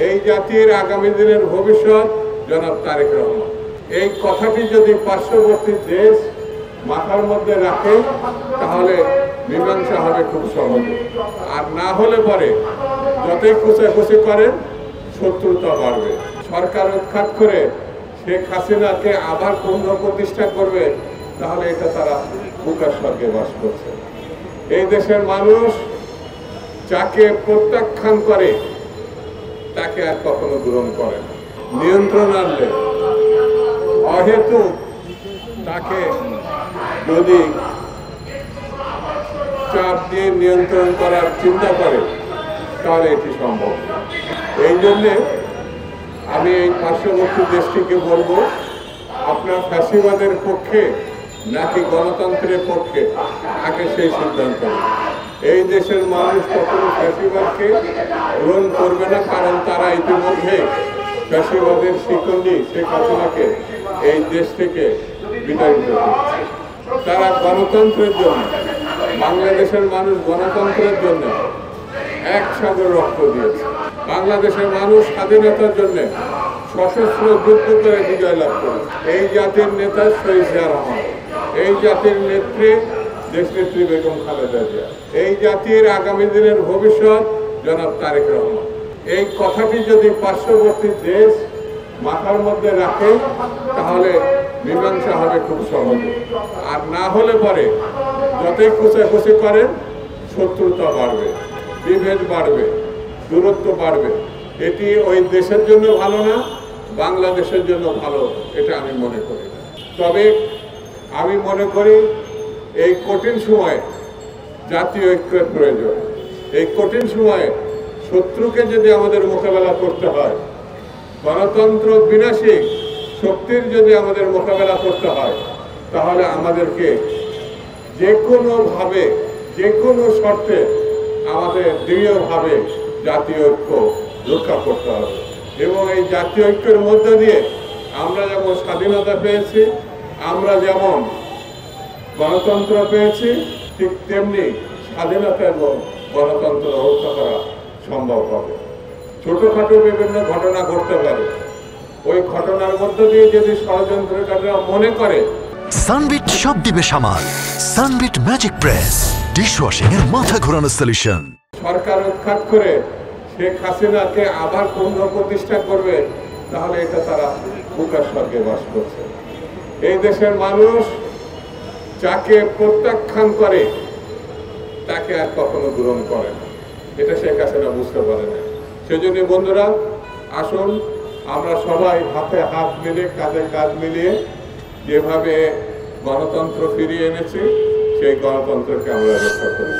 এই জাতির আগামী দিনের ভবিষ্যৎ জনাব তারেক রহমান। এই কথাটি যদি পার্শ্ববর্তী দেশ মাথার মধ্যে রাখে তাহলে মীমাংসা হবে খুব সহজে, আর না হলে পরে যতই খুঁচাখুচি করেন শত্রুতা বাড়বে। সরকার উৎখাত করে শেখ হাসিনাকে আবার পুনঃপ্রতিষ্ঠা করবে, তাহলে এটা তারা বুকার স্বর্গে বাস করছে। এই দেশের মানুষ যাকে প্রত্যাখ্যান করে তাকে আর কখনো গ্রহণ করে না। নিয়ন্ত্রণ আনলে অহেতুক তাকে যদি চাপ দিয়ে নিয়ন্ত্রণ করার চিন্তা করে তাহলে এটি সম্ভব। এই জন্যে আমি এই পার্শ্ববর্তী দেশটিকে বলবো, আপনার ফ্যাসিবাদের পক্ষে নাকি গণতন্ত্রের পক্ষে আগে সেই সিদ্ধান্ত নেন। এই দেশের মানুষ কখনো ফ্যাসিবাদকে গ্রহণ করবে না, কারণ তারা ইতিমধ্যে ফ্যাসিবাদের শিকন্ডি শেখ হাসিনাকে এই দেশ থেকে বিতাড়িত করছে। তারা গণতন্ত্রের জন্য, বাংলাদেশের মানুষ গণতন্ত্রের জন্য এক সাগর রক্ত দিয়েছে। বাংলাদেশের মানুষ স্বাধীনতার জন্য সশস্ত্র যুদ্ধ করে বিজয় লাভ করেছে। এই জাতির নেতা শহীদ জিয়া রহমান, এই জাতির নেত্রী দেশনেত্রী বেগম খালেদা জিয়া, এই জাতির আগামী দিনের ভবিষ্যৎ জনাব তারেক রহমান। এই কথাটি যদি পার্শ্ববর্তী দেশ মাথার মধ্যে রাখে তাহলে মীমাংসা হবে খুব সহজে, আর না হলে পরে যতই খুঁচাখুচি করেন শত্রুতা বাড়বে, বিভেদ বাড়বে, দূরত্ব বাড়বে। এটি ওই দেশের জন্য ভালো না, বাংলাদেশের জন্য ভালো এটা আমি মনে করি। তবে আমি মনে করি এই কঠিন সময়ে জাতীয় ঐক্যের প্রয়োজন। এই কঠিন সময়ে শত্রুকে যদি আমাদের মোকাবেলা করতে হয়, গণতন্ত্র বিনাশী শক্তির যদি আমাদের মোকাবেলা করতে হয়, তাহলে আমাদেরকে যে কোনোভাবে, যে কোনো শর্তে আমাদের দৃঢ়ভাবে জাতীয় ঐক্য রক্ষা করতে হবে। এবং এই জাতীয় ঐক্যের মধ্য দিয়ে আমরা যেমন স্বাধীনতা পেয়েছি, আমরা যেমন গণতন্ত্র পেয়েছি, ঠিক তেমনি স্বাধীনতা এবং গণতন্ত্র রক্ষা করা সম্ভব হবে। ছোটখাটো বিভিন্ন ঘটনা ঘটতে পারে, ওই ঘটনার মধ্য দিয়ে যদি ষড়যন্ত্রকারীরা মনে করে সানবিট সব দিবে সামাল। সানবিট ম্যাজিক প্রেস ডিশওয়াশিং এর মাথা ঘোরানো সলিউশন। সরকার উৎখাত করে শেখ হাসিনাকে আবার পুনঃপ্রতিষ্ঠা করবে, তাহলে এটা তারা বুকার স্বর্গে বাস করছে। এই দেশের মানুষ যাকে প্রত্যাখ্যান করে তাকে আর কখনো গ্রহণ করে না, এটা শেখ হাসিনা বুঝতে পারে না। সেজন্য বন্ধুরা, আসুন আমরা সবাই হাতে হাত মিলিয়ে, কাঁধে কাঁধ মিলিয়ে যেভাবে গণতন্ত্র ফিরিয়ে এনেছি সেই গণতন্ত্রকে আমরা রক্ষা করি।